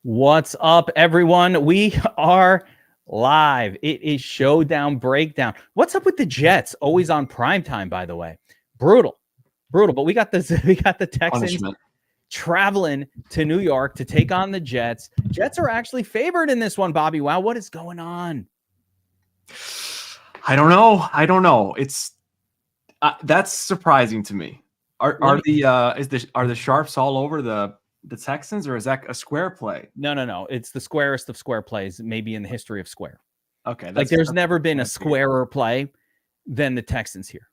What's up, everyone? We are live. It is Showdown Breakdown. What's up with the Jets? Always on prime time, by the way. Brutal. But we got this. We got the Texans Punishment. traveling to New York to take on the Jets. Jets are actually favored in this one, Bobbywow. What is going on? I don't know. It's that's surprising to me. Are the sharps all over the Texans, or is that a square play? No. It's the squarest of square plays, maybe in the history of square. Okay, Like there's never been a squarer play than the Texans here.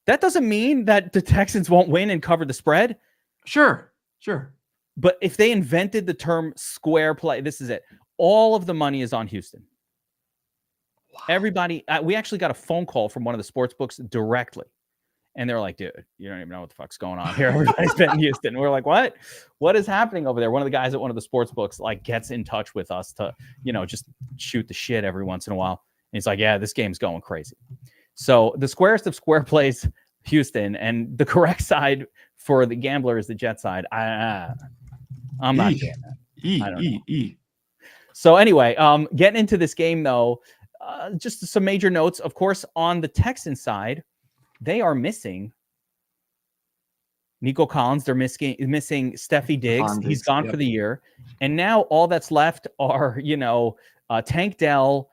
That doesn't mean that the Texans won't win and cover the spread. Sure. But if they invented the term square play, this is it. All of the money is on Houston. Wow. Everybody, we actually got a phone call from one of the sports books directly. And they're like, dude, you don't even know what the fuck's going on here. Everybody's betting Houston. We're like, what? What is happening over there? One of the guys at one of the sports books like gets in touch with us to, just shoot the shit every once in a while. And he's like, yeah, this game's going crazy. So the squarest of square plays, Houston, and the correct side for the gambler is the Jet side. I'm not doing that. I don't know. So anyway, getting into this game though, just some major notes. Of course, on the Texan side, they are missing Nico Collins. They're missing Steffi Diggs. He's gone for the year. And now all that's left are, Tank Dell,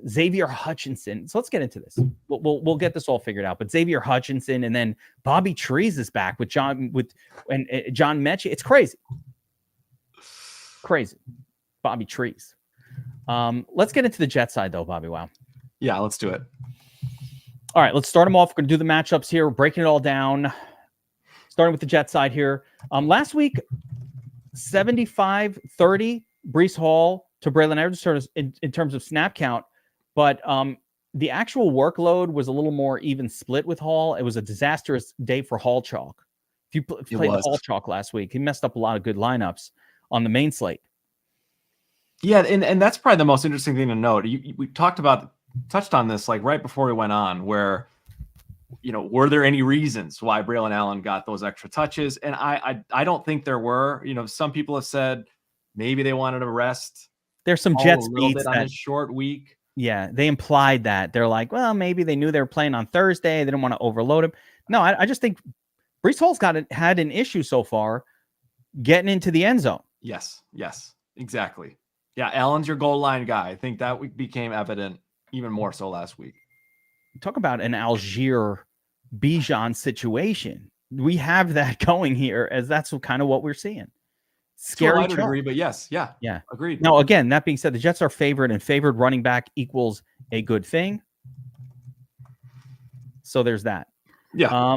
Xavier Hutchinson. So let's get into this. We'll get this all figured out. But Xavier Hutchinson, and then Bobby Trees is back with John Mechie. It's crazy. Bobby Trees. Let's get into the Jet side though, Bobbywow. Yeah, let's do it. All right, let's start them off. We're going to do the matchups here. We're breaking it all down. Starting with the Jet side here. Last week, 75-30, Breece Hall to Braylon Edwards in terms of snap count. But the actual workload was a little more even split with Hall. It was a disastrous day for Hall Chalk. If you played Hall Chalk last week, he messed up a lot of good lineups on the main slate. Yeah, and that's probably the most interesting thing to note. We touched on this like right before we went on, where were there any reasons why Braylon Allen got those extra touches? And I don't think there were. Some people have said maybe they wanted to rest. There's some Jets beats on a short week. Yeah, they implied that. They're like, well, maybe they knew they were playing on Thursday. They didn't want to overload him. No, I just think Breece Hall's had an issue so far getting into the end zone. Yes, exactly. Yeah, Allen's your goal line guy. I think that became evident even more so last week. Talk about an Algier Bijan situation. We have that going here, as that's kind of what we're seeing. Scary. I would agree, but yes, yeah, agreed. Now, again, that being said, the Jets are favored, and favored running back equals a good thing. So there's that. Yeah.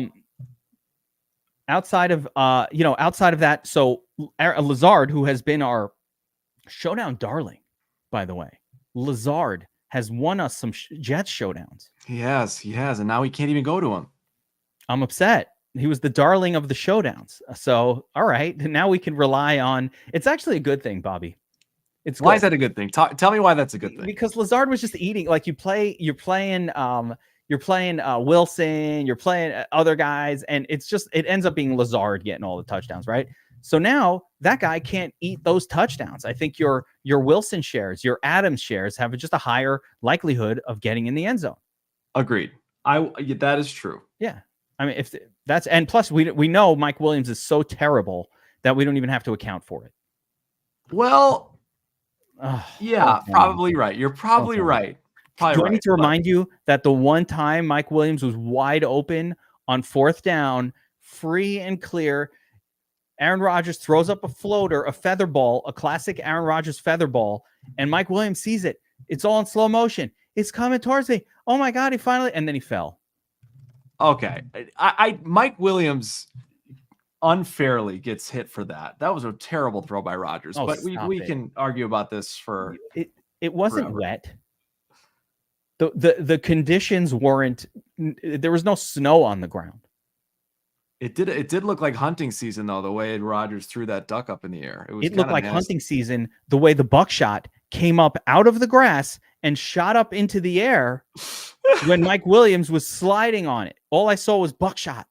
Outside of that, so Lazard, who has been our Showdown darling, by the way, Lazard has won us some Jets showdowns. He has, and now we can't even go to him. I'm upset. He was the darling of the showdowns. So, all right, now we can rely on. It's actually a good thing, Bobby. Why is that a good thing? Tell me why that's a good thing. Because Lazard was just eating. Like you're playing Wilson, you're playing other guys, and it ends up being Lazard getting all the touchdowns, right? So now that guy can't eat those touchdowns. I think your Wilson shares, your Adams shares have just a higher likelihood of getting in the end zone. Agreed. That is true. Yeah. I mean, and plus we know Mike Williams is so terrible that we don't even have to account for it. Well, probably right. You're probably right. Do I need to remind you that the one time Mike Williams was wide open on fourth down, free and clear, Aaron Rodgers throws up a floater, a feather ball, a classic Aaron Rodgers feather ball, and Mike Williams sees it. It's all in slow motion. It's coming towards me. Oh my God, and then he fell. Okay. Mike Williams unfairly gets hit for that. That was a terrible throw by Rodgers, but we can argue about this for it wasn't forever. Wet. The conditions weren't, there was no snow on the ground. It did look like hunting season though, the way Rodgers threw that duck up in the air. It looked like hunting season the way the buckshot came up out of the grass and shot up into the air when Mike Williams was sliding on it. All I saw was buckshot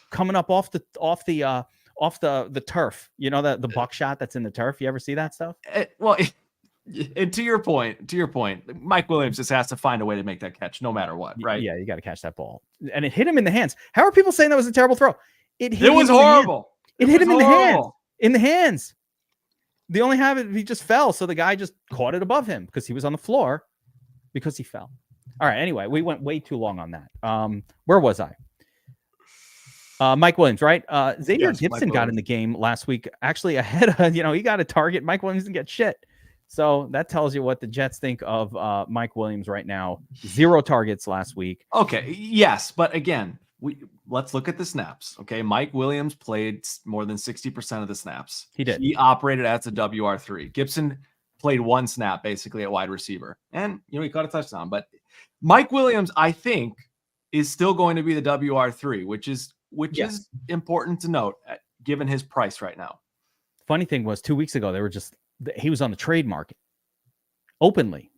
coming up off the off the turf. You know, the buckshot that's in the turf. You ever see that stuff? Well, and to your point, Mike Williams just has to find a way to make that catch no matter what, right? Yeah, you got to catch that ball. And it hit him in the hands. How are people saying that was a terrible throw? It was horrible. It hit him in the hands. In the hands. The only habit, he just fell. So the guy just caught it above him because he was on the floor because he fell. All right. Anyway, we went way too long on that. Where was I? Mike Williams, right? Xavier Gibson got in the game last week, actually ahead of, he got a target. Mike Williams didn't get shit. So that tells you what the Jets think of Mike Williams right now. 0 targets last week. Okay. Yes. But again, let's look at the snaps. Okay. Mike Williams played more than 60% of the snaps. He did. He operated as a WR3. Gibson played 1 snap basically at wide receiver. And, he caught a touchdown. But Mike Williams, I think, is still going to be the WR3, which is important to note given his price right now. Funny thing was 2 weeks ago, he was on the trade market openly.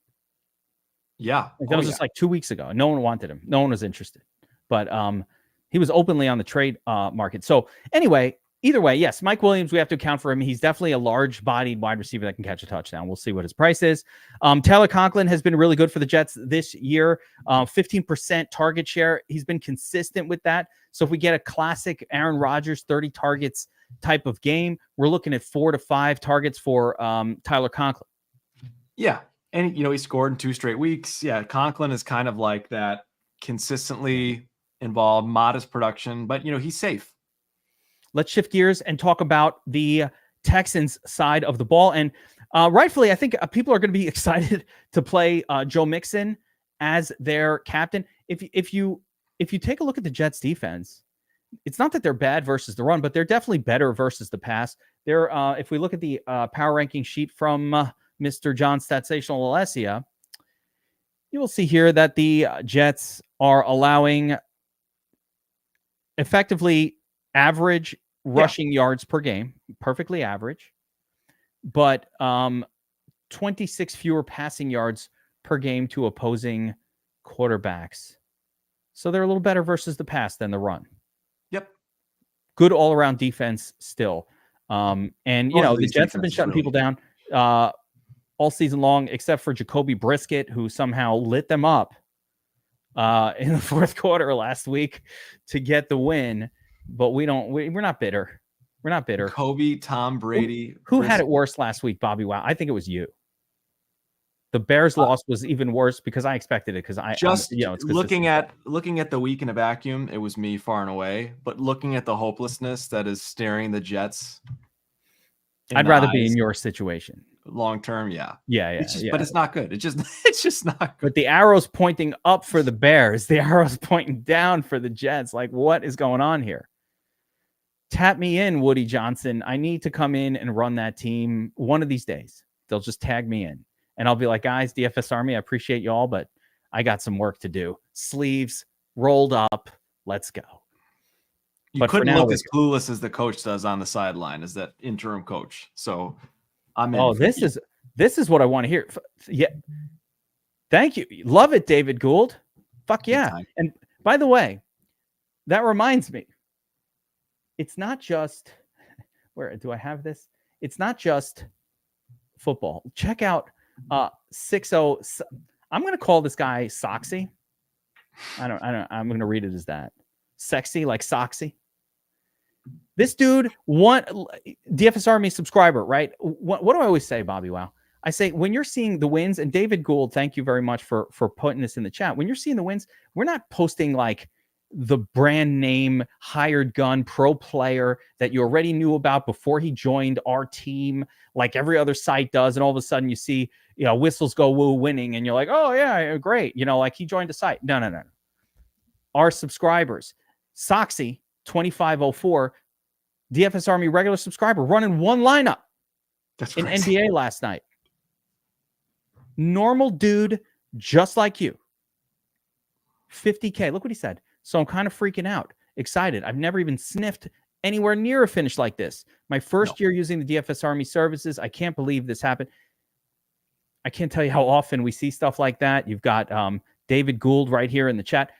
Yeah. That was just like 2 weeks ago. No one wanted him. No one was interested. But he was openly on the trade market. So anyway, either way, yes, Mike Williams, we have to account for him. He's definitely a large-bodied wide receiver that can catch a touchdown. We'll see what his price is. Taylor Conklin has been really good for the Jets this year. 15% target share. He's been consistent with that. So if we get a classic Aaron Rodgers 30 targets type of game, we're looking at 4 to 5 targets for Tyler Conklin. Yeah. And, he scored in 2 straight weeks. Yeah. Conklin is kind of like that consistently involved, modest production, but, he's safe. Let's shift gears and talk about the Texans side of the ball. And rightfully, I think people are going to be excited to play Joe Mixon as their captain. If you take a look at the Jets defense, it's not that they're bad versus the run, but they're definitely better versus the pass. They're if we look at the power ranking sheet from Mr. John Statsational Alessia, you will see here that the Jets are allowing effectively average rushing yards per game, perfectly average, but 26 fewer passing yards per game to opposing quarterbacks. So they're a little better versus the pass than the run. Yep. Good all-around defense still. And, the Jets have been shutting people down all season long, except for Jacoby Brissett, who somehow lit them up in the fourth quarter last week to get the win. But we're not bitter. We're not bitter. Kobe, Tom Brady. Who had it worse last week, Bobbywow? I think it was you. The Bears loss was even worse because I expected it. Because it's looking at the week in a vacuum, it was me far and away. But looking at the hopelessness that is staring the Jets, I'd rather be in your situation. Long term, yeah. But it's not good. It's just not good. But the arrow's pointing up for the Bears. The arrow's pointing down for the Jets. Like, what is going on here? Tap me in, Woody Johnson. I need to come in and run that team one of these days. They'll just tag me in. And I'll be like, guys, DFS Army, I appreciate you all, but I got some work to do. Sleeves rolled up. Let's go. You couldn't look as clueless as the coach does on the sideline as that interim coach. So I'm in. Oh, this is what I want to hear. Yeah. Thank you. Love it, David Gould. Fuck yeah. And by the way, that reminds me, it's not just where do I have this? It's not just football. Check out 60. I'm going to call this guy Soxy. I don't. I'm going to read it as that. Sexy, like Soxy. This dude, DFS Army subscriber, right? What do I always say, Bobbywow? I say, when you're seeing the wins, and David Gould, thank you very much for putting this in the chat. When you're seeing the wins, we're not posting like the brand name hired gun pro player that you already knew about before he joined our team, like every other site does. And all of a sudden you see, whistles go woo winning. And you're like, oh yeah, great. Like he joined the site. No. Our subscribers, Soxy 2504, DFS Army regular subscriber, running one lineup in NBA last night. Normal dude, just like you. 50K. Look what he said. So I'm kind of freaking out. Excited. I've never even sniffed anywhere near a finish like this. My first year using the DFS Army services. I can't believe this happened. I can't tell you how often we see stuff like that. You've got David Gould right here in the chat.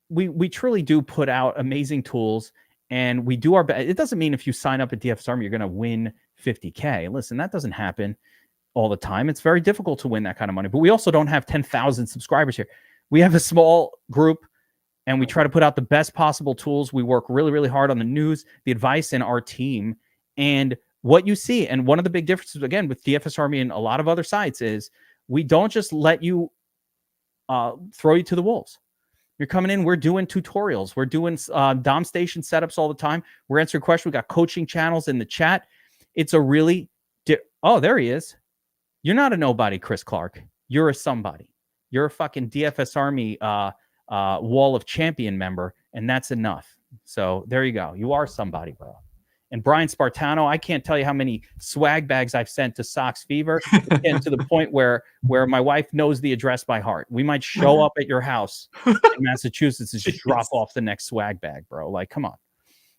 We truly do put out amazing tools, and we do our best. It doesn't mean if you sign up at DFS Army, you're going to win 50K. Listen, that doesn't happen all the time. It's very difficult to win that kind of money, but we also don't have 10,000 subscribers here. We have a small group, and we try to put out the best possible tools. We work really, really hard on the news, the advice, and our team. And what you see, and one of the big differences, again, with DFS Army and a lot of other sites is we don't just let you throw you to the wolves. You're coming in, we're doing tutorials. We're doing Dom Station setups all the time. We're answering questions. We got coaching channels in the chat. It's a really... Oh, there he is. You're not a nobody, Chris Clark. You're a somebody. You're a fucking DFS Army Wall of Champion member, and that's enough. So there you go. You are somebody, bro. And Brian Spartano, I can't tell you how many swag bags I've sent to Sox Fever, and to the point where my wife knows the address by heart. We might show up at your house in Massachusetts and just drop off the next swag bag, bro. Like, come on.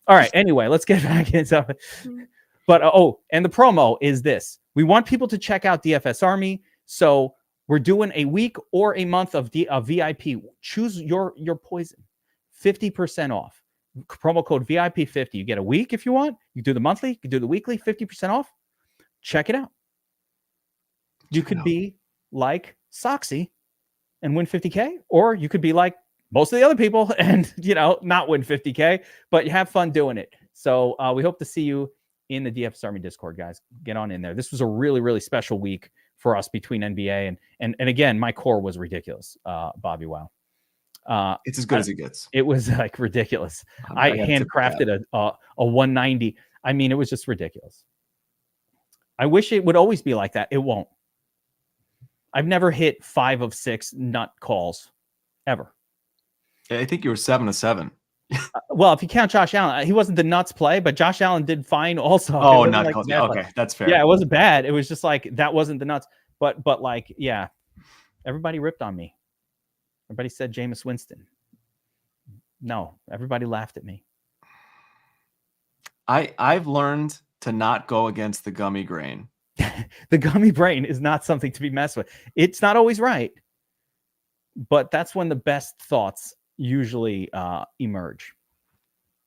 All right. Anyway, let's get back into it. But and the promo is this: we want people to check out DFS Army. So we're doing a week or a month of VIP. Choose your poison. 50% off. Promo code VIP50. You get a week if you want. You do the monthly, you do the weekly, 50% off. Check it out. You could be like Soxy and win 50K, or you could be like most of the other people and, not win 50K, but you have fun doing it. So we hope to see you in the DFS Army Discord, guys. Get on in there. This was a really, really special week for us between NBA and again, my core was ridiculous. Bobbywow. It's as good as it gets. It was like ridiculous. I handcrafted a 190. I mean, it was just ridiculous. I wish it would always be like that. It won't. I've never hit 5 of 6 nut calls ever. I think you were 7 of 7. Well, if you count Josh Allen, he wasn't the nuts play, but Josh Allen did fine also. Oh, nut calls. Okay, that's fair. Yeah, it wasn't bad. It was just like that wasn't the nuts. But like, yeah, everybody ripped on me. Everybody said Jameis Winston. No, everybody laughed at me. I've learned to not go against the gummy grain. The gummy brain is not something to be messed with. It's not always right, but that's when the best thoughts usually emerge.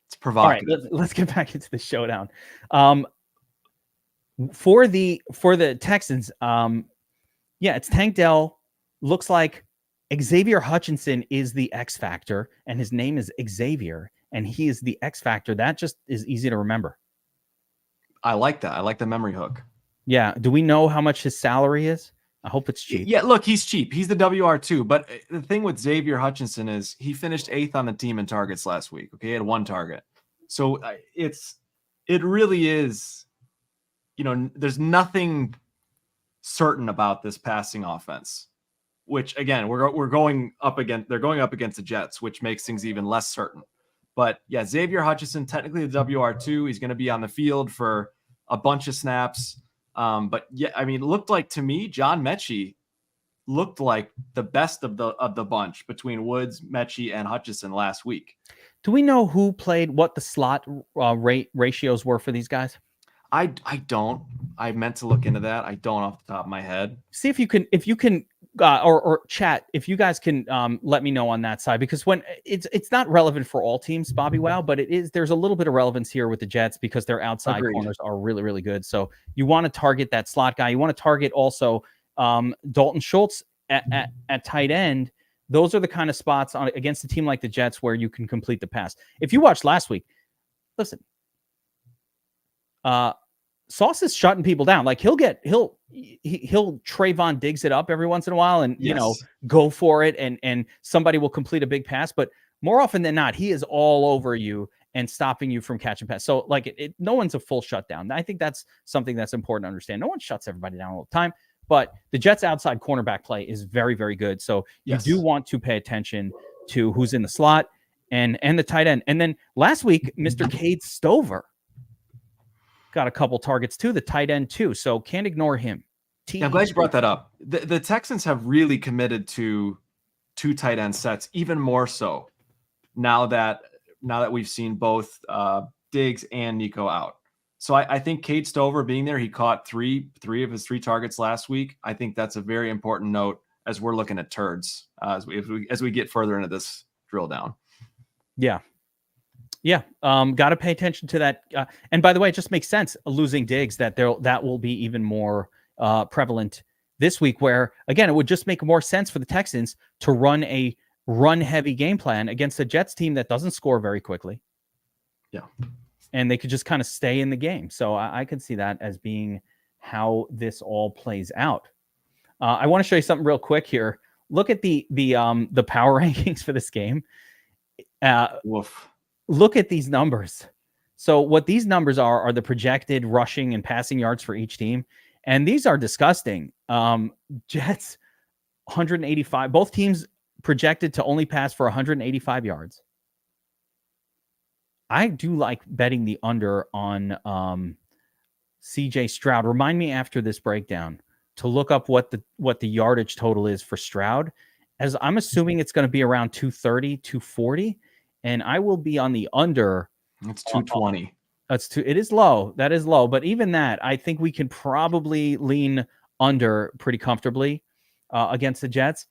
It's provocative. All right, let's get back into the showdown. For the Texans, it's Tank Dell. Looks like Xavier Hutchinson is the X factor, and his name is Xavier, and he is the X factor. That just is easy to remember. I like that. I like the memory hook. Yeah. Do we know how much his salary is? I hope it's cheap. Yeah, look, he's cheap. He's the WR2. But the thing with Xavier Hutchinson is he finished 8th on the team in targets last week. Okay, he had 1 target. So it really is, there's nothing certain about this passing offense. Which again, we're going up against. They're going up against the Jets, which makes things even less certain. But yeah, Xavier Hutchinson, technically the WR2, he's going to be on the field for a bunch of snaps. But yeah, I mean, it looked like to me, John Mechie looked like the best of the bunch between Woods, Mechie, and Hutchinson last week. Do we know who played, what the slot ratios were for these guys? I don't. I meant to look into that. I don't off the top of my head. See if you can. Or chat if you guys can let me know on that side, because when it's not relevant for all teams, Bobbywow, but there's a little bit of relevance here with the Jets because their outside corners are really, really good. So you want to target that slot guy. You want to target also Dalton Schultz at tight end. Those are the kind of spots against a team like the Jets where you can complete the pass. If you watched last week, listen, Sauce is shutting people down. Like he'll Trayvon Diggs it up every once in a while and, go for it. And somebody will complete a big pass, but more often than not, he is all over you and stopping you from catching pass. So like no one's a full shutdown. I think that's something that's important to understand. No one shuts everybody down all the time, but the Jets outside cornerback play is very, very good. So you do want to pay attention to who's in the slot and the tight end. And then last week, Mr. Cade Stover got a couple targets too, the tight end too. So can't ignore him. I'm glad you brought that up. The Texans have really committed to 2 tight end sets, even more so now that we've seen both Diggs and Nico out. So I think Cade Stover being there, he caught three of his 3 targets last week. I think that's a very important note as we're looking at turds as we get further into this drill down. Yeah. Yeah, got to pay attention to that. And by the way, it just makes sense losing Diggs that that will be even more prevalent this week. Where again, it would just make more sense for the Texans to run a run-heavy game plan against a Jets team that doesn't score very quickly. Yeah, and they could just kind of stay in the game. So I could see that as being how this all plays out. I want to show you something real quick here. Look at the power rankings for this game. Look at these numbers. So what these numbers are the projected rushing and passing yards for each team. And these are disgusting. Jets, 185. Both teams projected to only pass for 185 yards. I do like betting the under on CJ Stroud. Remind me after this breakdown to look up what the yardage total is for Stroud, as I'm assuming it's going to be around 230, 240. And I will be on the under. It's 220. It is low. That is low. But even that, I think we can probably lean under pretty comfortably against the Jets.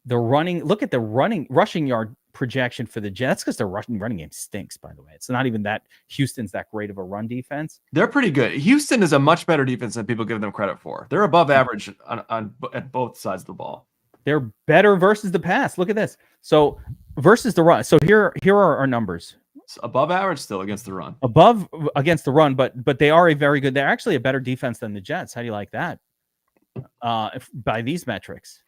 Look at the rushing yard projection for the Jets, because their running game stinks, by the way. It's not even that Houston's that great of a run defense. They're pretty good. Houston is a much better defense than people give them credit for. They're above average at both sides of the ball. They're better versus the pass. Look at this. So versus the run. So here are our numbers. It's above average still against the run. Above against the run, but they are a very good. They're actually a better defense than the Jets. How do you like that? By these metrics.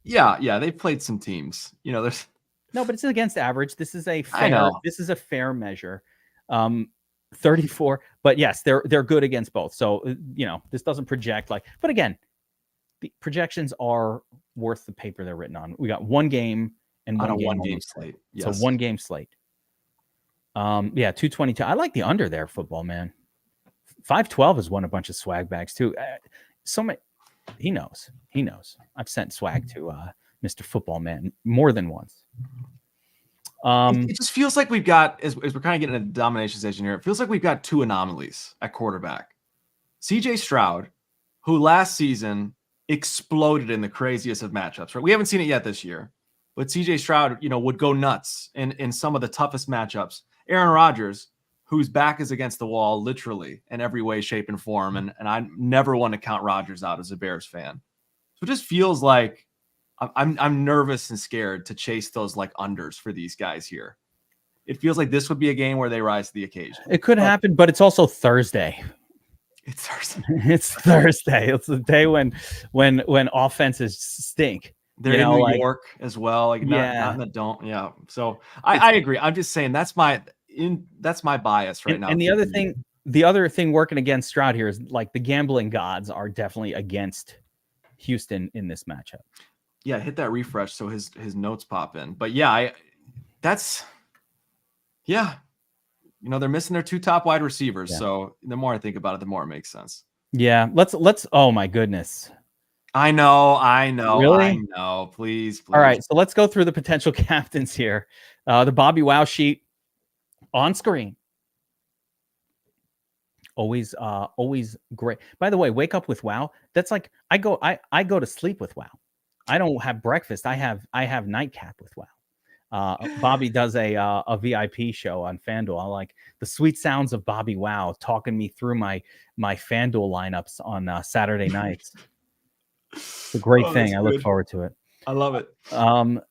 Yeah, they've played some teams. There's no, but it's against average. This is a fair. This is a fair measure. 34, but yes, they're good against both. So this doesn't project like. But again, the projections are worth the paper they're written on. We got one game and one game slate. Yes. So one game slate. 222. I like the under there, football man. 512 has won a bunch of swag bags too. He knows. I've sent swag to Mr. Football Man more than once. It just feels like we've got, as we're kind of getting a domination station here, it feels like we've got two anomalies at quarterback. CJ Stroud, who last season exploded in the craziest of matchups, right? We haven't seen it yet this year, but CJ Stroud, would go nuts in some of the toughest matchups. Aaron Rodgers, whose back is against the wall, literally in every way, shape, and form. And I never want to count Rodgers out as a Bears fan. So it just feels like I'm nervous and scared to chase those like unders for these guys here. It feels like this would be a game where they rise to the occasion. It could happen, but it's also Thursday. It's Thursday. It's Thursday. It's the day when offenses stink. They're in New York as well. Like not in the dome. Yeah. So I agree. I'm just saying that's my bias right now. And the other thing working against Stroud here is like the gambling gods are definitely against Houston in this matchup. Yeah, hit that refresh so his notes pop in. But they're missing their two top wide receivers. Yeah. So the more I think about it, the more it makes sense. Yeah, let's. Oh my goodness. I know. Really? I know. Please. All right, so let's go through the potential captains here. The Bobbywow sheet on screen. Always great. By the way, wake up with Wow. That's like I go to sleep with Wow. I don't have breakfast. I have nightcap with Wow. Bobby does a VIP show on FanDuel. I like the sweet sounds of Bobbywow talking me through my FanDuel lineups on Saturday nights. It's a great thing. I look forward to it. I love it. All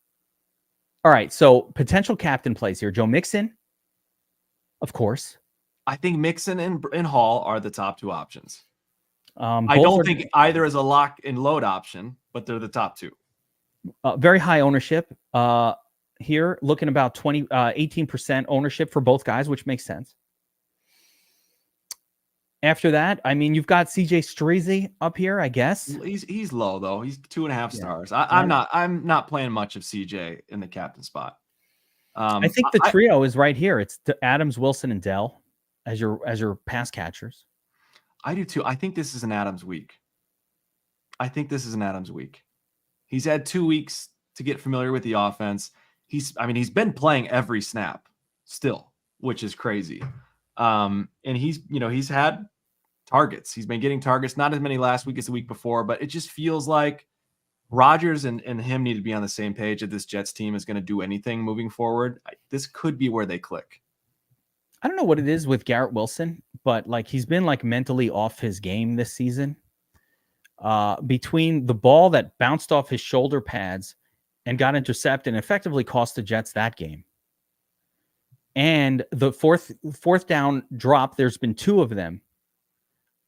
right. So potential captain plays here. Joe Mixon, of course. I think Mixon and Hall are the top two options. I don't think either is a lock and load option, but they're the top two. Very high ownership here, looking about 18% ownership for both guys, which makes sense. After that, I mean, you've got CJ Streezy up here, I guess. He's low though. He's 2.5 stars. I'm not playing much of CJ in the captain spot. I think the trio is right here. It's Adams, Wilson, and Dell as your pass catchers. I do too. I think this is an Adams week. He's had 2 weeks to get familiar with the offense. He's been playing every snap still, which is crazy. And he's had targets. He's been getting targets, not as many last week as the week before, but it just feels like Rodgers and him need to be on the same page if this Jets team is going to do anything moving forward. This could be where they click. I don't know what it is with Garrett Wilson, but like he's been like mentally off his game this season. Between the ball that bounced off his shoulder pads and got intercepted and effectively cost the Jets that game, and the fourth down drop, there's been 2 of them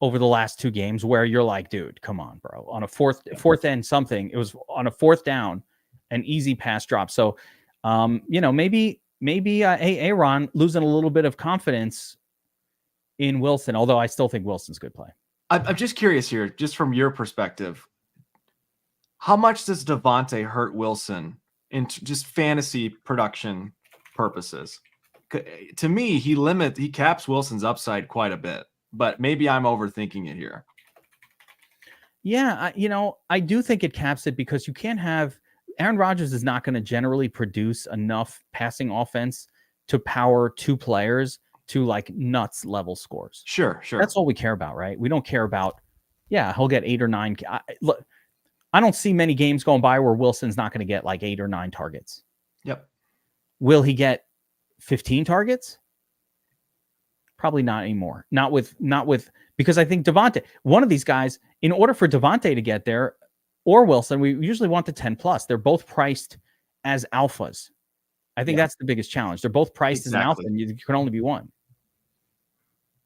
over the last 2 games where you're like, dude, come on, bro. On a fourth and something, it was on a 4th down, an easy pass drop. So, maybe Aaron losing a little bit of confidence in Wilson, although I still think Wilson's good play. I'm just curious here, just from your perspective, how much does Davante hurt Wilson in just fantasy production purposes? To me, he caps Wilson's upside quite a bit, but maybe I'm overthinking it here. Yeah, I do think it caps it because you can't have Aaron Rodgers is not going to generally produce enough passing offense to power 2 players to like nuts level scores. Sure. That's all we care about, right? We don't care about, he'll get 8 or 9. Look, I don't see many games going by where Wilson's not going to get like 8 or 9 targets. Yep. Will he get 15 targets? Probably not anymore. Not with because I think Davante, one of these guys, in order for Davante to get there or Wilson, we usually want the 10 plus. They're both priced as alphas. I think that's the biggest challenge. They're both priced as an alpha, and you can only be one.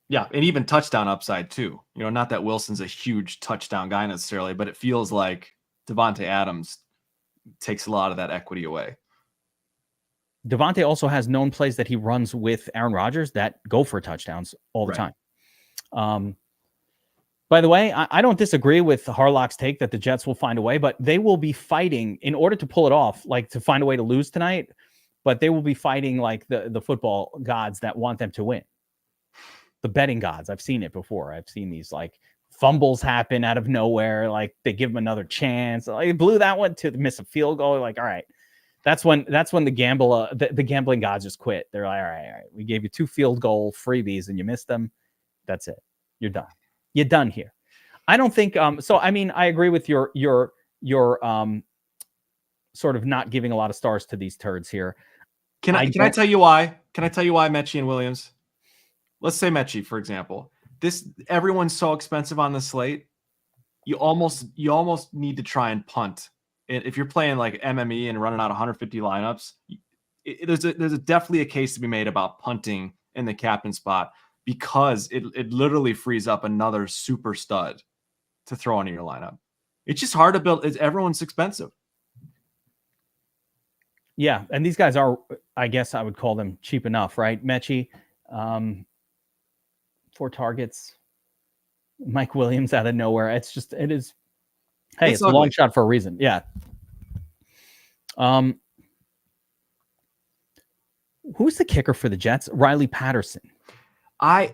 Yeah, and even touchdown upside too. Not that Wilson's a huge touchdown guy necessarily, but it feels like Davante Adams takes a lot of that equity away. Davante also has known plays that he runs with Aaron Rodgers that go for touchdowns all the time. By the way, I don't disagree with Harlock's take that the Jets will find a way, but they will be fighting in order to pull it off, like to find a way to lose tonight. But they will be fighting like the football gods that want them to win. The betting gods. I've seen it before. I've seen these like fumbles happen out of nowhere. Like they give them another chance. Like, they blew that one to miss a field goal. Like, all right. That's when the gambling gods just quit. They're like, all right. We gave you 2 field goal freebies and you missed them. That's it. You're done. You're done here. I don't think so. I mean, I agree with your sort of not giving a lot of stars to these turds here. Can I tell you why? Can I tell you why Mechie and Williams? Let's say Mechie, for example. Everyone's so expensive on the slate. You almost need to try and punt. If you're playing like MME and running out 150 lineups, there's definitely a case to be made about punting in the captain spot because it literally frees up another super stud to throw into your lineup. It's just hard to build. Everyone's expensive. Yeah, and these guys are, I guess I would call them cheap enough, right? Mechie, 4 targets. Mike Williams out of nowhere. It is. Hey, it's a long shot for a reason. Yeah. Who's the kicker for the Jets? Riley Patterson. I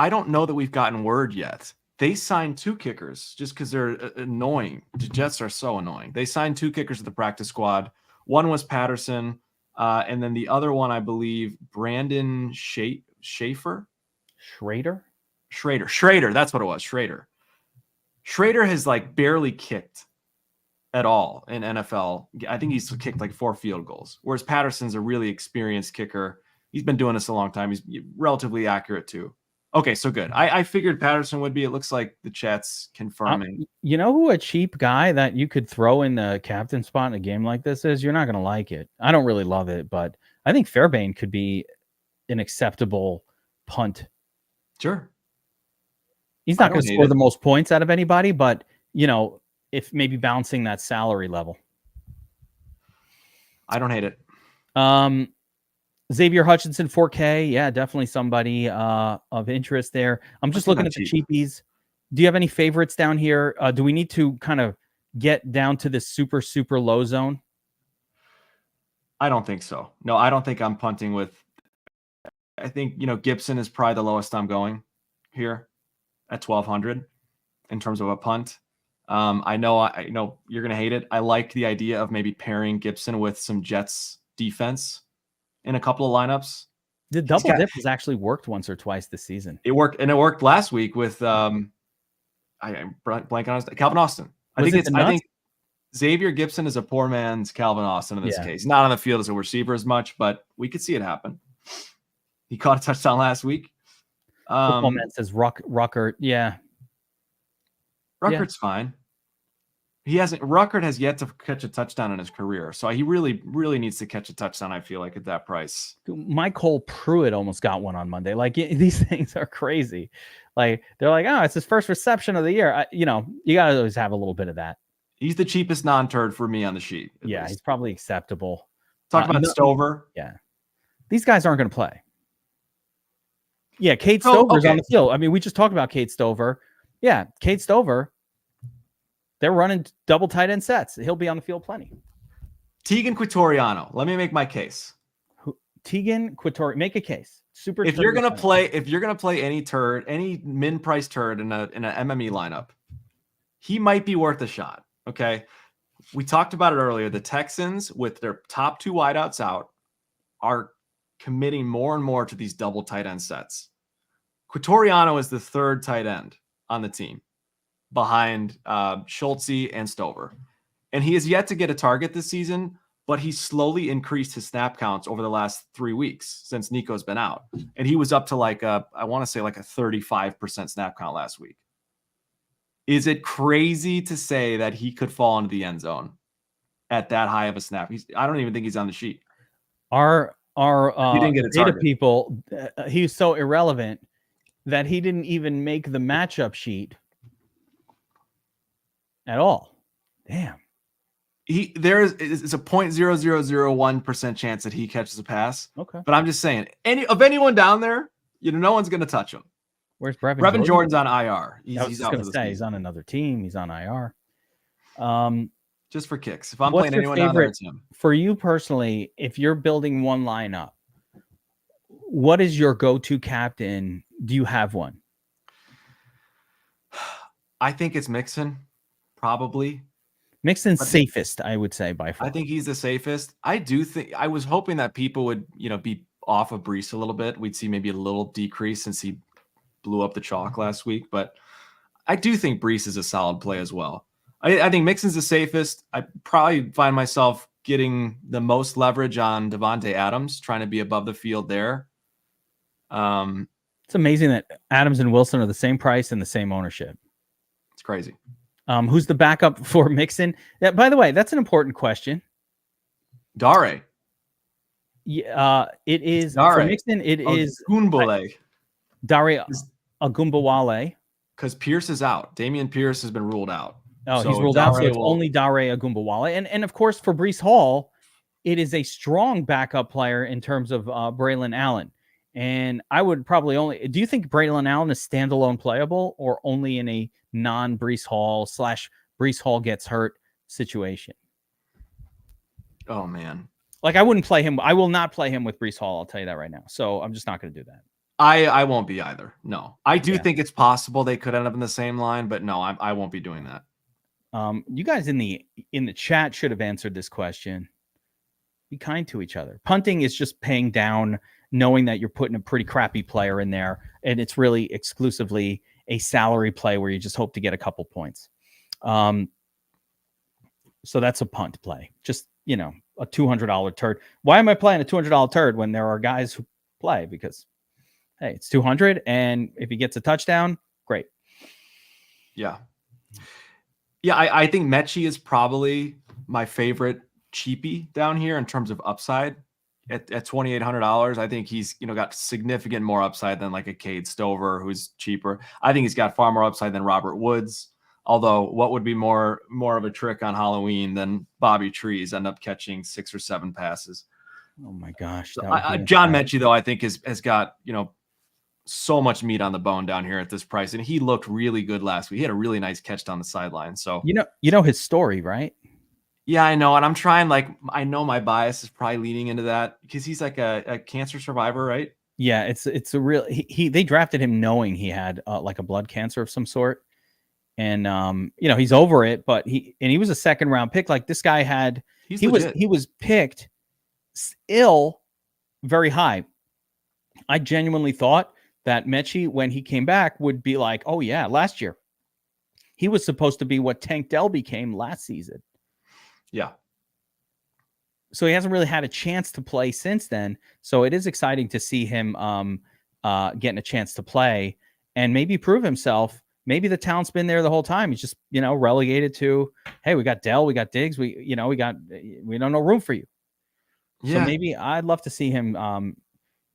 don't know that we've gotten word yet. They signed 2 kickers just because they're annoying. The Jets are so annoying. They signed 2 kickers to the practice squad. One was Patterson, and then the other one, I believe, Brandon Schrader. That's what it was. Schrader has like barely kicked at all in NFL. I think he's kicked like 4 field goals, whereas Patterson's a really experienced kicker. He's been doing this a long time. He's relatively accurate too. Okay, so good. I figured Patterson would be. It looks like the chat's confirming. You know who a cheap guy that you could throw in the captain spot in a game like this is? You're not going to like it. I don't really love it, but I think Fairbairn could be an acceptable punt. Sure. He's not going to score the most points out of anybody, but, if maybe bouncing that salary level. I don't hate it. Xavier Hutchinson, 4K. Yeah, definitely somebody of interest there. I'm just looking at the cheapies. Do you have any favorites down here? Do we need to kind of get down to this super, super low zone? I don't think so. No, I don't think I'm punting with. I think, Gibson is probably the lowest I'm going here at 1,200 in terms of a punt. I know you're going to hate it. I like the idea of maybe pairing Gibson with some Jets defense in a couple of lineups. The double dip has actually worked once or twice this season. It worked, and it worked last week with I'm blanking on Calvin Austin. I think Xavier Gibson is a poor man's Calvin Austin in this case. Not on the field as a receiver as much, but we could see it happen. He caught a touchdown last week. Football Man says Ruckert. Yeah. Ruckert's fine. Ruckert has yet to catch a touchdown in his career. So he really, really needs to catch a touchdown, I feel like, at that price. Michael Pruitt almost got one on Monday. Like, these things are crazy. Like, they're like, oh, it's his first reception of the year. You got to always have a little bit of that. He's the cheapest non-turd for me on the sheet. Yeah, he's probably acceptable. Talk about Stover. Yeah. These guys aren't going to play. Yeah, Kate Stover's on the field. I mean, we just talked about Kate Stover. Yeah, Kate Stover. They're running double tight end sets. He'll be on the field plenty. Tegan Quitoriano. Let me make my case. Tegan Quitoriano. Make a case. If you're gonna play any turd, any min price turd in a MME lineup, he might be worth a shot. Okay. We talked about it earlier. The Texans, with their top 2 wideouts out, are committing more and more to these double tight end sets. Quitoriano is the 3rd tight end on the team, behind Schultze and Stover. And he has yet to get a target this season, but he's slowly increased his snap counts over the last 3 weeks since Nico's been out. And he was up to I want to say a 35% snap count last week. Is it crazy to say that he could fall into the end zone at that high of a snap? I don't even think he's on the sheet. Our didn't get a data target. people, he's so irrelevant that he didn't even make the matchup at all. Damn. There is a 0.0001% chance that he catches a pass. Okay. But I'm just saying, anyone down there, no one's going to touch him. Where's Brevin? Brevin Jordan's on IR. I was just going to say, he's on another team. He's on IR. Just for kicks. If I'm playing anyone down there, it's him. For you personally, if you're building one lineup, what is your go-to captain? Do you have one? I think it's Mixon, probably. Mixon's safest, I would say, by far. I think he's the safest. I was hoping that people would, be off of Brees a little bit. We'd see maybe a little decrease since he blew up the chalk last week. But I do think Brees is a solid play as well. I think Mixon's the safest. I probably find myself getting the most leverage on Devontae Adams, trying to be above the field there. It's amazing that Adams and Wilson are the same price and the same ownership. It's crazy. Who's the backup for Mixon? Yeah, by the way, that's an important question. Dare. Yeah, it is Dare. for Mixon. It is Gunbole. Dare Agumbawale. Because Pierce is out. Damian Pierce has been ruled out. Oh, he's ruled out. So it's only Dare Agumbawale. And of course, for Breece Hall, it is a strong backup player in terms of Braylon Allen. And I would probably do you think Braylon Allen is standalone playable or only in a non-Breece Hall / Breece Hall gets hurt situation? Oh, man. Like, I wouldn't play him. I will not play him with Breece Hall. I'll tell you that right now. So I'm just not going to do that. I won't be either. No, I do think it's possible they could end up in the same line, but no, I won't be doing that. You guys in the chat should have answered this question. Be kind to each other. Punting is just paying down, knowing that you're putting a pretty crappy player in there, and it's really exclusively a salary play where you just hope to get a couple points. So that's a punt play. Just, a $200 turd. Why am I playing a $200 turd when there are guys who play? Because, hey, it's $200, and if he gets a touchdown, great. Yeah. Yeah, I think Mechie is probably my favorite cheapie down here in terms of upside. At $2,800, I think he's got significant more upside than like a Cade Stover, who's cheaper. I think he's got far more upside than Robert Woods. Although, what would be more of a trick on Halloween than Bobby Trees end up catching 6 or 7 passes? Oh my gosh! So John Mechie, though, I think has got so much meat on the bone down here at this price, and he looked really good last week. He had a really nice catch down the sideline. So you know his story, right? Yeah, I know, and I'm trying. I know my bias is probably leaning into that because he's like a cancer survivor, right? Yeah, it's a real. They drafted him knowing he had like a blood cancer of some sort, and he's over it. But he was a 2nd round pick. Like, this guy had he was picked ill very high. I genuinely thought that Mechie, when he came back, would be like, oh yeah, last year he was supposed to be what Tank Dell became last season. Yeah. So he hasn't really had a chance to play since then. So it is exciting to see him getting a chance to play and maybe prove himself. Maybe the talent's been there the whole time. He's just, relegated to, hey, we got Dell, we got Diggs, we don't know room for you. Yeah. So maybe I'd love to see him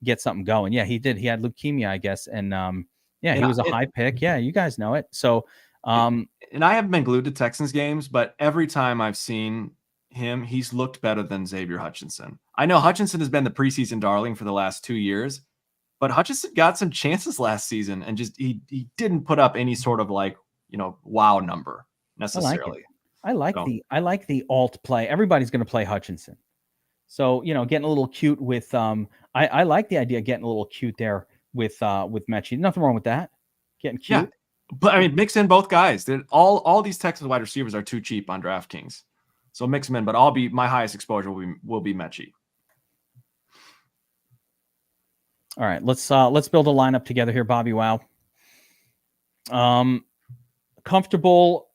get something going. Yeah, he did. He had leukemia, I guess. And he was a high pick. Yeah, you guys know it. So and I haven't been glued to Texans games, but every time I've seen him, he's looked better than Xavier Hutchinson. I know Hutchinson has been the preseason darling for the last 2 years, but Hutchinson got some chances last season and just he didn't put up any sort of wow number necessarily. I like the alt play. Everybody's going to play Hutchinson. So, getting a little cute with I like the idea of getting a little cute there with Mechie. Nothing wrong with that. Getting cute. Yeah. But I mean, mix in both guys. All these Texas wide receivers are too cheap on DraftKings. So mix them in, but my highest exposure will be Mechie. All right, let's build a lineup together here, Bobbywow. Comfortable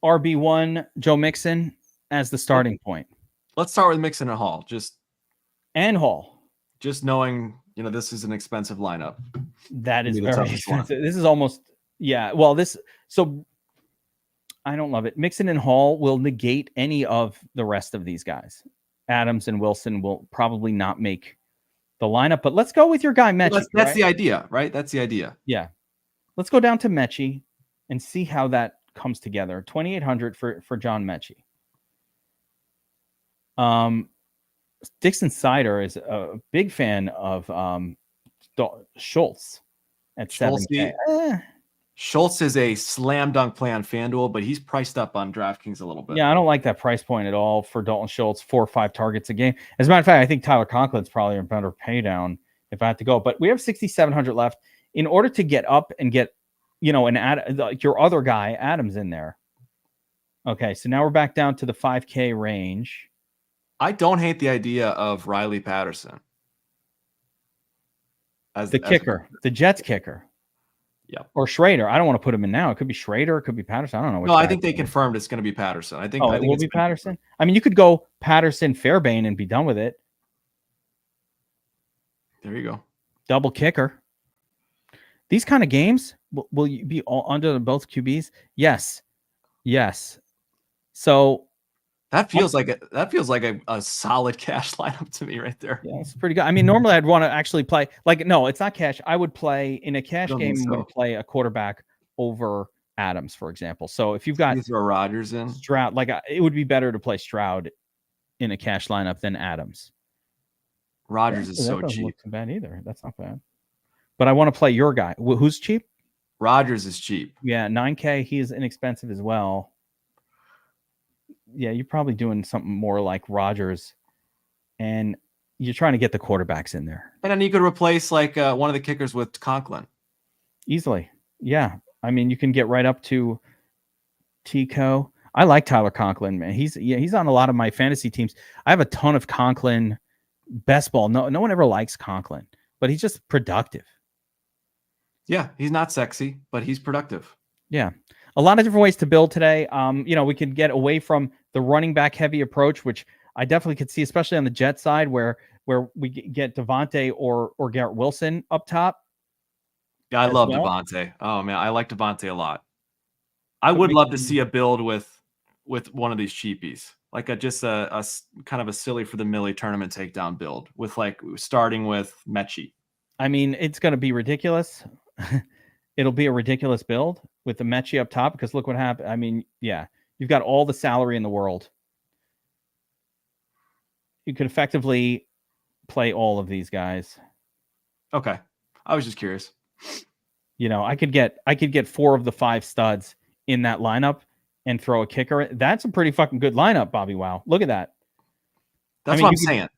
RB1 Joe Mixon as the starting point. Let's start with Mixon and Hall. And Hall. Just knowing, this is an expensive lineup. That is very expensive. This is almost, so I don't love it. Mixon and Hall will negate any of the rest of these guys. Adams and Wilson will probably not make the lineup, but let's go with your guy, Mechie. Well, that's the idea, right? That's the idea. Yeah. Let's go down to Mechie and see how that comes together. 2,800 for John Mechie. Dixon Sider is a big fan of Schultz at 7K. Schultz is a slam dunk play on FanDuel, but he's priced up on DraftKings a little bit. Yeah, I don't like that price point at all for Dalton Schultz, 4 or 5 targets a game. As a matter of fact, I think Tyler Conklin's probably a better pay down if I have to go. But we have 6,700 left. In order to get up and get, your other guy, Adams, in there. Okay, so now we're back down to the 5K range. I don't hate the idea of Riley Patterson. As the kicker, the Jets kicker. Yeah. Or Schrader. I don't want to put him in now. It could be Schrader. It could be Patterson. I don't know. No, I think they confirmed it's going to be Patterson. I think it will be Patterson. I mean, you could go Patterson, Fairbairn, and be done with it. There you go. Double kicker. These kind of games, will you be all under both QBs? Yes. So that feels like a solid cash lineup to me right there. Yeah, it's pretty good. I mean, normally I'd want to actually play no, it's not cash. I would play in a cash game. I'm going to play a quarterback over Adams, for example. So if you've got throw Rodgers in Stroud, it would be better to play Stroud in a cash lineup than Adams. Rodgers is so cheap. Doesn't look too bad either. That's not bad. But I want to play your guy. Who's cheap? Rodgers is cheap. Yeah, 9K. He is inexpensive as well. Yeah, you're probably doing something more like Rodgers, and you're trying to get the quarterbacks in there. And then you could replace one of the kickers with Conklin. Easily. Yeah. I mean, you can get right up to Tico. I like Tyler Conklin, man. He's on a lot of my fantasy teams. I have a ton of Conklin best ball. No one ever likes Conklin, but he's just productive. Yeah, he's not sexy, but he's productive. Yeah. A lot of different ways to build today. We could get away from the running back heavy approach, which I definitely could see, especially on the Jet side where we get Devontae or Garrett Wilson up top. Yeah, I love Devontae. Oh man, I like Devontae a lot. I would love to see a build with one of these cheapies, like a kind of a silly for the Millie tournament takedown build with starting with Mechie. I mean, it's going to be ridiculous. It'll be a ridiculous build with the Mechie up top because look what happened. I mean, yeah, you've got all the salary in the world. You could effectively play all of these guys. Okay. I was just curious. I could get 4 of the 5 studs in that lineup and throw a kicker. That's a pretty fucking good lineup, Bobbywow. Look at that. That's what I'm saying.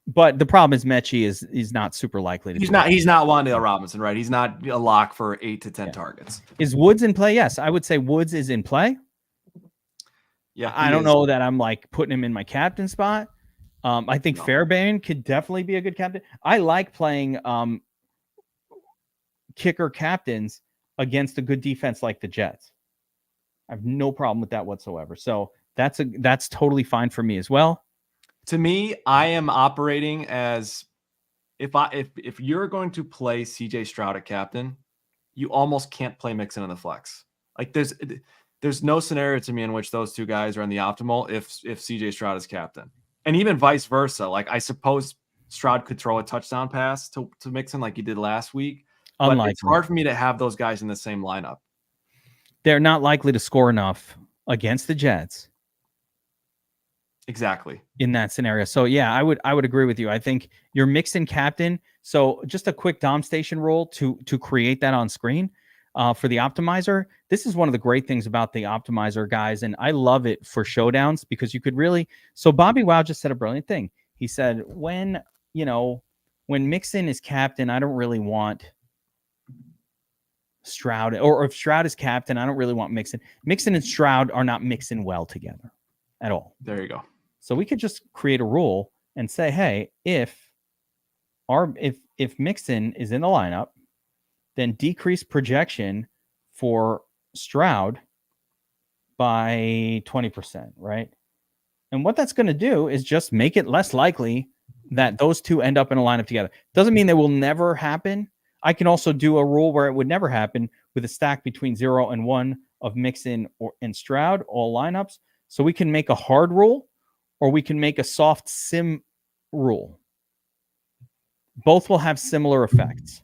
But the problem is Mechie is not super likely to. He's not Wan'Dale Robinson, right? He's not a lock for 8 to 10 targets. Is Woods in play? Yes, I would say Woods is in play. Yeah, I don't know that I'm putting him in my captain spot. I think Fairbairn could definitely be a good captain. I like playing kicker captains against a good defense like the Jets. I have no problem with that whatsoever. So that's totally fine for me as well. To me, I am operating as if you're going to play CJ Stroud at captain, you almost can't play Mixon in the flex. Like there's no scenario to me in which those two guys are in the optimal if CJ Stroud is captain. And even vice versa. Like I suppose Stroud could throw a touchdown pass to Mixon like he did last week. But Unlikely. it's hard for me to have those guys in the same lineup. They're not likely to score enough against the Jets. Exactly. In that scenario. So yeah, I would agree with you. I think you're Mixon captain. So just a quick Dom Station rule to create that on screen for the optimizer. This is one of the great things about the optimizer, guys, and I love it for showdowns because you could really. So Bobbywow just said a brilliant thing. He said when Mixon is captain, I don't really want Stroud, or if Stroud is captain, I don't really want Mixon. Mixon and Stroud are not mixing well together at all. There you go. So we could just create a rule and say, hey, if Mixon is in the lineup, then decrease projection for Stroud by 20%, right? And what that's going to do is just make it less likely that those two end up in a lineup together. Doesn't mean they will never happen. I can also do a rule where it would never happen with a stack between 0 and 1 of Mixon and Stroud, all lineups. So we can make a hard rule, or we can make a soft sim rule. Both will have similar effects.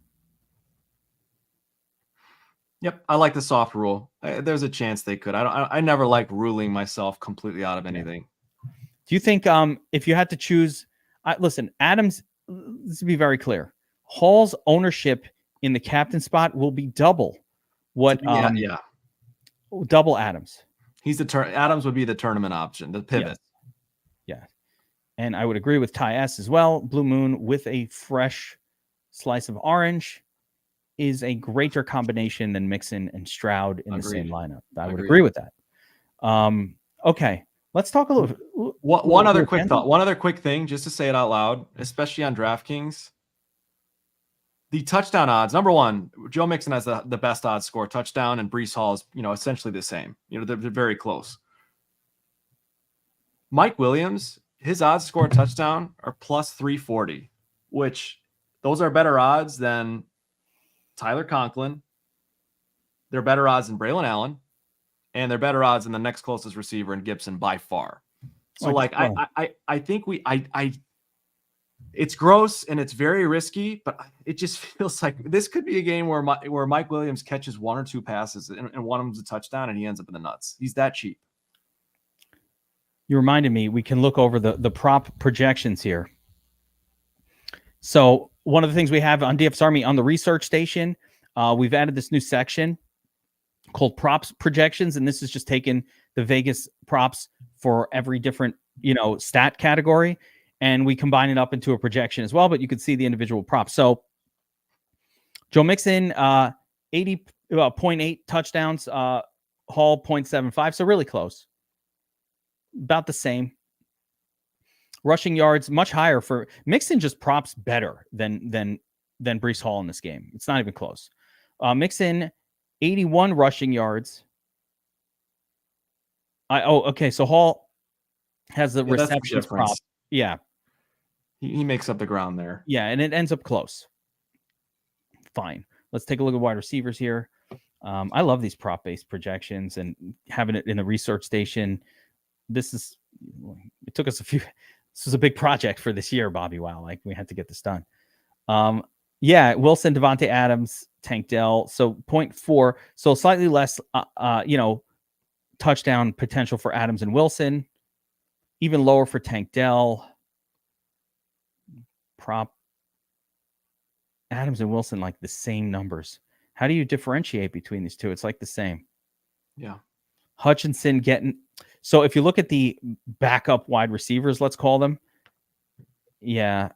Yep, I like the soft rule. There's a chance they could. I never like ruling myself completely out of anything. Do you think if you had to choose, listen, Adams, let's be very clear. Hall's ownership in the captain spot will be double what double Adams. He's Adams would be the tournament option, the pivot. Yeah. And I would agree with Ty S as well. Blue Moon with a fresh slice of orange is a greater combination than Mixon and Stroud in the same lineup. I would agree with that. Okay. Let's talk a little. One other quick thought. One other quick thing, just to say it out loud, especially on DraftKings. The touchdown odds, number one, Joe Mixon has the best odds score touchdown, and Breece Hall is, essentially the same. They're very close. Mike Williams, his odds score touchdown are plus 340, which those are better odds than Tyler Conklin. They're better odds than Braylon Allen, and they're better odds than the next closest receiver in Gibson by far. So I think it's gross and it's very risky, but it just feels like this could be a game where Mike Williams catches one or two passes and one of them's a touchdown and he ends up in the nuts. He's that cheap. You reminded me, we can look over the prop projections here. So one of the things we have on DFS Army on the research station, we've added this new section called props projections. And this is just taking the Vegas props for every different, stat category. And we combine it up into a projection as well, but you can see the individual props. So Joe Mixon, 80.8 touchdowns, Hall 0.75. So really close. About the same. Rushing yards, much higher for Mixon, just props better than Breece Hall in this game. It's not even close. Mixon, 81 rushing yards. Okay. So Hall has the receptions prop. Yeah. He makes up the ground there. Yeah, and it ends up close. Fine. Let's take a look at wide receivers here. I love these prop-based projections and having it in the research station. It took us this was a big project for this year, Bobbywow. Like, we had to get this done. Wilson, Devontae Adams, Tank Dell. So 0.4. So slightly less, touchdown potential for Adams and Wilson. Even lower for Tank Dell. Prop Adams and Wilson, like the same numbers. How do you differentiate between these two? It's like the same. Yeah. Hutchinson getting. So if you look at the backup wide receivers, let's call them. Yeah.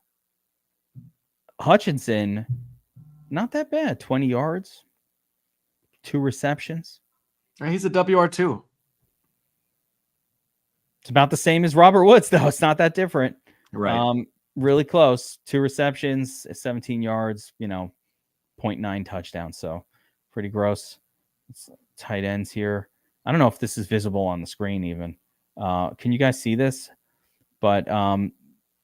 Hutchinson, not that bad. 20 yards, 2 receptions. He's a WR2. It's about the same as Robert Woods, though. It's not that different. Right. Really close. 2 receptions, 17 yards, 0.9 touchdowns. So pretty gross. It's tight ends here. I don't know if this is visible on the screen even. Can you guys see this? But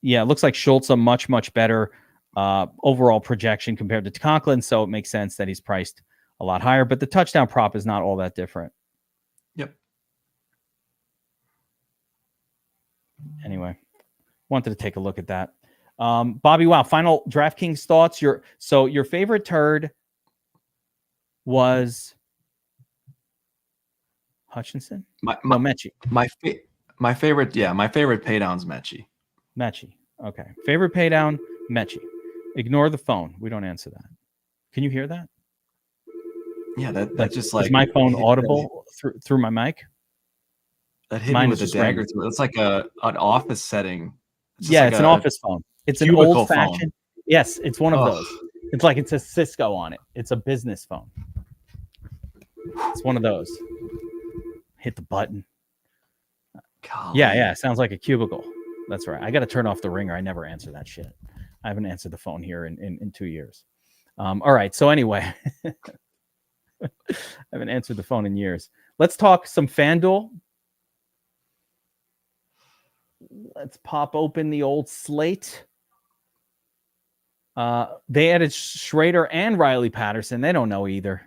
Yeah, it looks like Schultz a much, much better overall projection compared to Conklin, so it makes sense that he's priced a lot higher, but the touchdown prop is not all that different. Yep. Anyway, wanted to take a look at that. Bobbywow, final DraftKings thoughts. Your favorite turd was Hutchinson? Mechie. My favorite paydown's Mechie. Mechie. Okay. Favorite paydown, Mechie. Ignore the phone. We don't answer that. Can you hear that? Yeah, that just like is my phone audible through my mic? That hit me with a dagger through. It's like an office setting. It's an office phone. It's an old fashioned. Yes, it's one of those. It's like it's a Cisco on it. It's a business phone. It's one of those. Hit the button. Golly. Yeah. Sounds like a cubicle. That's right. I got to turn off the ringer. I never answer that shit. I haven't answered the phone here in 2 years. All right. So anyway, I haven't answered the phone in years. Let's talk some FanDuel. Let's pop open the old slate. They added Schrader and Riley Patterson. They don't know either.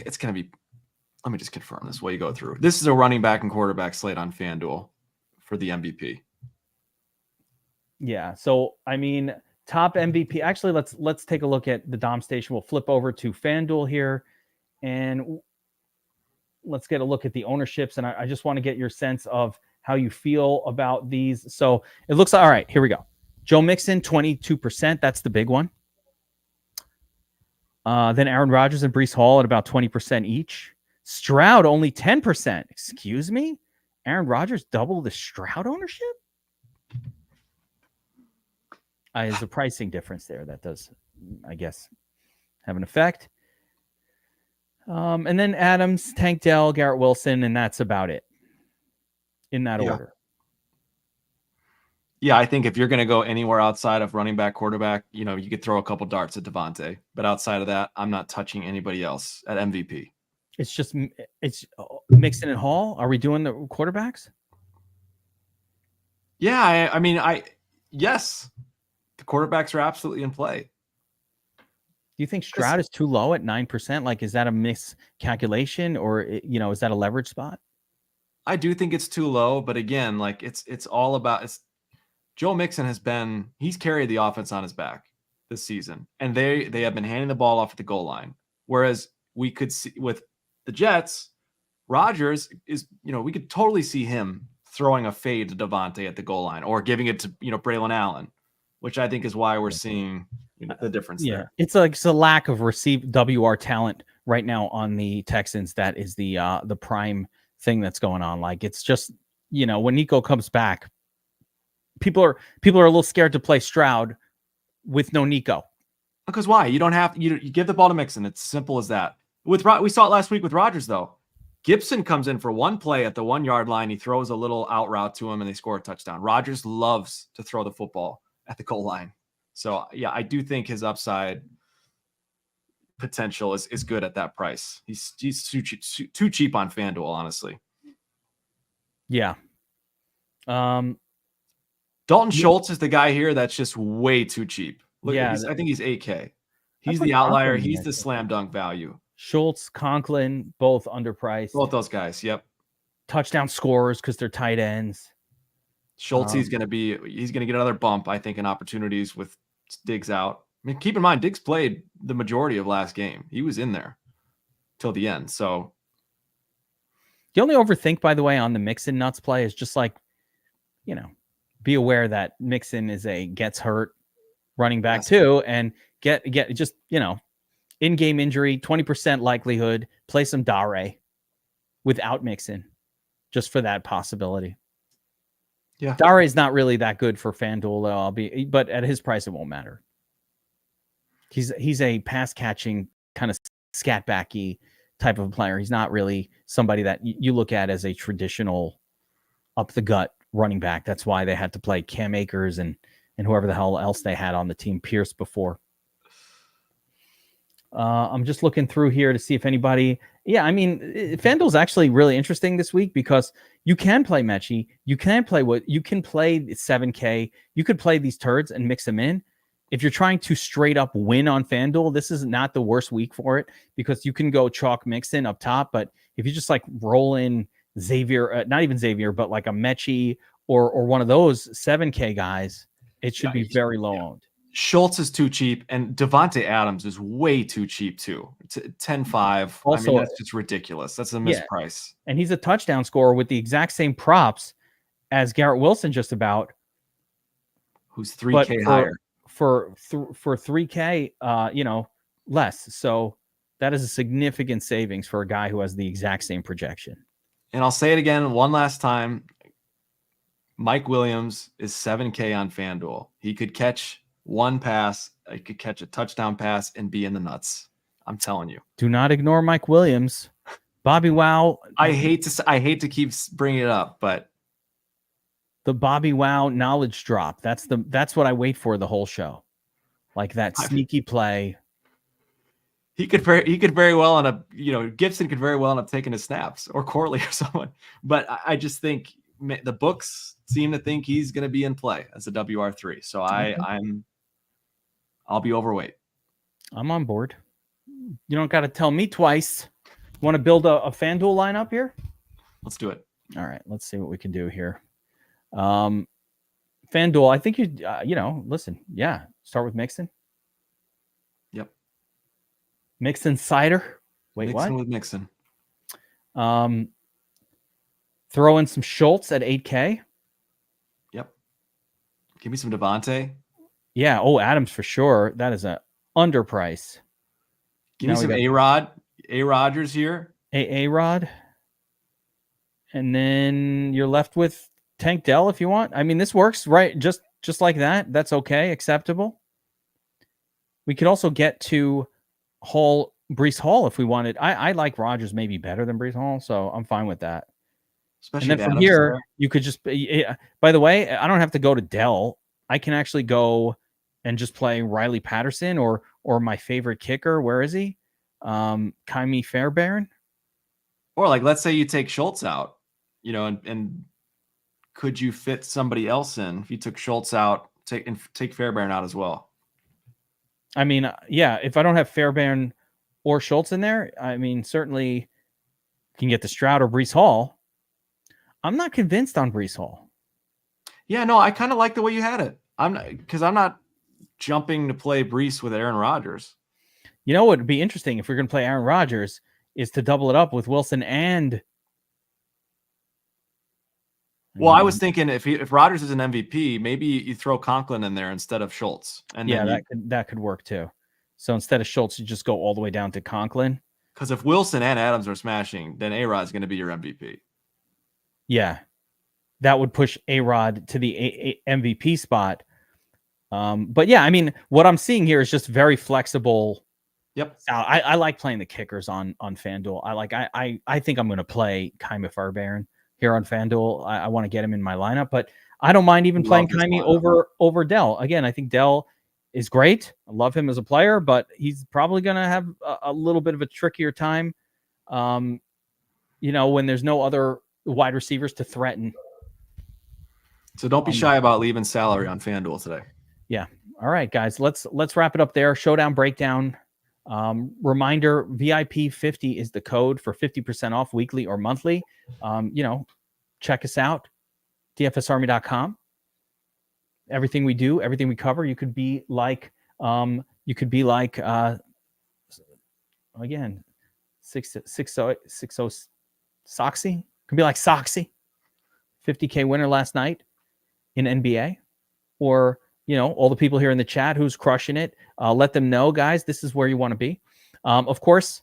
It's going to be, let me just confirm this while you go through. This is a running back and quarterback slate on FanDuel for the MVP. Yeah. So, I mean, top MVP. Actually, let's take a look at the Dom Station. We'll flip over to FanDuel here and let's get a look at the ownerships. And I just want to get your sense of how you feel about these. So it looks all right. Here we go. Joe Mixon, 22%. That's the big one. Then Aaron Rodgers and Breece Hall at about 20% each. Stroud only 10%. Excuse me? Aaron Rodgers double the Stroud ownership? There's a pricing difference there that does, I guess, have an effect. And then Adams, Tank Dell, Garrett Wilson, and that's about it in that order. Yeah, I think if you're going to go anywhere outside of running back, quarterback, you could throw a couple darts at Devontae. But outside of that, I'm not touching anybody else at MVP. It's Mixon and Hall. Are we doing the quarterbacks? Yeah, yes. The quarterbacks are absolutely in play. Do you think Stroud is too low at 9%? Like, is that a miscalculation or, is that a leverage spot? I do think it's too low, but again, like it's all about Joe Mixon he's carried the offense on his back this season, and they have been handing the ball off at the goal line. Whereas we could see with the Jets, Rodgers is, we could totally see him throwing a fade to Devontae at the goal line or giving it to, Braylon Allen, which I think is why we're seeing the difference there. It's a lack of WR talent right now on the Texans. That is the prime thing that's going on. Like, it's just, when Nico comes back, people are a little scared to play Stroud with no Nico. Because why? You don't have you give the ball to Mixon. It's simple as that. We saw it last week with Rodgers though. Gibson comes in for one play at the 1 yard line. He throws a little out route to him and they score a touchdown. Rodgers loves to throw the football at the goal line. So yeah, I do think his upside potential is good at that price. He's too cheap on FanDuel, honestly. Yeah. Dalton Schultz is the guy here that's just way too cheap. Look, I think he's 8K. He's the outlier. He's the slam dunk value. Schultz, Conklin, both underpriced. Both those guys. Yep. Touchdown scorers because they're tight ends. Schultz, he's going to get another bump, I think, in opportunities with Diggs out. I mean, keep in mind, Diggs played the majority of last game. He was in there till the end. So the only overthink, by the way, on the Mixon nuts play is just like, be aware that Mixon is a gets hurt running back too, and get just, in-game injury, 20% likelihood, play some Dare without Mixon just for that possibility. Yeah. Dare is not really that good for FanDuel, but at his price, it won't matter. He's a pass catching kind of scat backy type of player. He's not really somebody that you look at as a traditional up the gut running back. That's why they had to play Cam Akers and whoever the hell else they had on the team, Pierce, before. I'm just looking through here to see if anybody. Yeah, I mean, FanDuel's actually really interesting this week because you can play Mechie, you can play 7K, you could play these turds and mix them in. If you're trying to straight up win on FanDuel, this is not the worst week for it because you can go chalk mix in up top. But if you just like roll in Xavier, not even Xavier, but like a Mechie or one of those 7K guys, it should be very low owned. Schultz is too cheap, and Devontae Adams is way too cheap too. 10-5. Also, I mean, that's just ridiculous. That's a misprice. And he's a touchdown scorer with the exact same props as Garrett Wilson, just about. Who's 3K higher for 3K, less. So that is a significant savings for a guy who has the exact same projection. And I'll say it again one last time. Mike Williams is 7K on FanDuel. He could catch one pass, he could catch a touchdown pass and be in the nuts. I'm telling you. Do not ignore Mike Williams. Bobbywow. I hate to keep bringing it up, but the Bobbywow knowledge drop. That's what I wait for the whole show. Like that sneaky play. He could very well end up, Gibson could very well end up taking his snaps, or Corley or someone. But I just think the books seem to think he's going to be in play as a WR3. So I'll be overweight. I'm on board. You don't got to tell me twice. Want to build a FanDuel lineup here? Let's do it. All right. Let's see what we can do here. FanDuel, I think listen. Yeah. Start with Mixon. Yep. Mixon cider. Wait, Mixon what? With Mixon. Throw in some Schultz at 8K. Yep. Give me some Devontae. Yeah. Oh, Adams for sure. That is a underprice. Give me some A-Rod. A Rodgers here. A-Rod. And then you're left with Tank Dell if you want. I mean, this works, right? Just like that. That's okay. Acceptable. We could also get to Breece Hall if we wanted. I like Rodgers maybe better than Breece Hall, so I'm fine with that. Especially and then from here, you could just. By the way, I don't have to go to Dell. I can actually go and just play Riley Patterson or my favorite kicker. Where is he? Kaimi Fairbairn. Or like, let's say you take Schultz out, and could you fit somebody else in if you took Schultz out, take Fairbairn out as well? I mean, yeah, if I don't have Fairbairn or Schultz in there, I mean, certainly can get the Stroud or Breece Hall. I'm not convinced on Breece Hall. Yeah, no, I kind of like the way you had it. I'm not jumping to play Breece with Aaron Rodgers. You know what would be interesting if we're going to play Aaron Rodgers is to double it up with Wilson and. Well, I was thinking if Rodgers is an MVP, maybe you throw Conklin in there instead of Schultz. And yeah, that could work too. So instead of Schultz, you just go all the way down to Conklin. Because if Wilson and Adams are smashing, then A-Rod is going to be your MVP. Yeah, that would push A-Rod to the MVP spot. But yeah, I mean, what I'm seeing here is just very flexible. Yep. I like playing the kickers on FanDuel. I think I'm going to play Kaimi Fairbairn here on FanDuel. I want to get him in my lineup, but I don't mind even playing Kaimi over Dell. Again, I think Dell is great. I love him as a player, but he's probably going to have a little bit of a trickier time. When there's no other wide receivers to threaten. So don't be shy about leaving salary on FanDuel today. Yeah. All right, guys, let's wrap it up there. Showdown breakdown. Reminder, VIP 50 is the code for 50% off weekly or monthly. Check us out, DFSarmy.com. Everything we do, everything we cover, you could be like again, 60 Soxy. Could be like Soxy, 50K winner last night in NBA, or all the people here in the chat who's crushing it. Let them know, guys, this is where you want to be. Of course,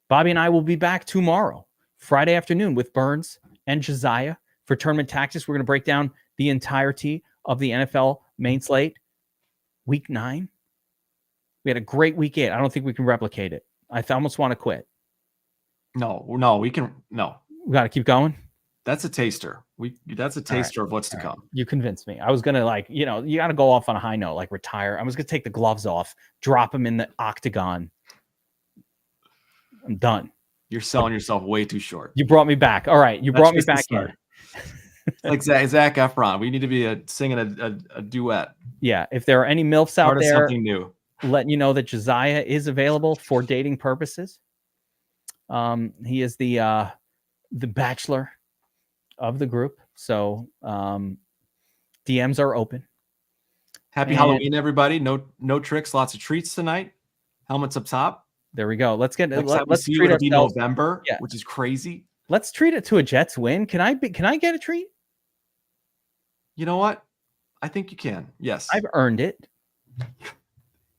Bobby and I will be back tomorrow, Friday afternoon, with Burns and Josiah for Tournament Tactics. We're going to break down the entirety of the NFL main slate. Week 9. We had a great week 8. I don't think we can replicate it. I almost want to quit. No, we can. No, we got to keep going. That's a taster. That's a taster of what's to come. You convinced me. I was going to you got to go off on a high note, like retire. I was going to take the gloves off, drop them in the octagon, I'm done. You're selling yourself way too short. You brought me back. All right. You brought me back in. It's like Zac Efron. We need to be singing a duet. Yeah. If there are any MILFs out there, something new. letting you know that Josiah is available for dating purposes. He is the bachelor of the group. So DMs are open. Happy Halloween, everybody. No tricks, lots of treats tonight. Helmets up top. There we go. Let's get let's treat it. November, which is crazy. Let's treat it to a Jets win. Can I get a treat? You know what? I think you can. Yes. I've earned it.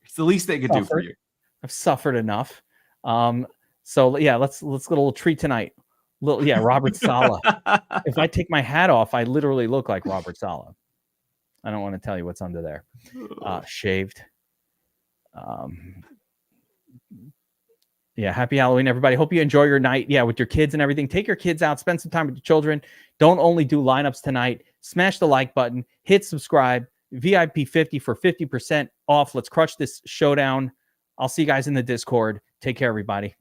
It's the least they could do for you. I've suffered enough. So yeah, let's get a little treat tonight. Robert Saleh. If I take my hat off, I literally look like Robert Saleh. I don't want to tell you what's under there. Shaved. Yeah, happy Halloween, everybody. Hope you enjoy your night. Yeah, with your kids and everything. Take your kids out. Spend some time with your children. Don't only do lineups tonight. Smash the like button. Hit subscribe. VIP 50 for 50% off. Let's crush this showdown. I'll see you guys in the Discord. Take care, everybody.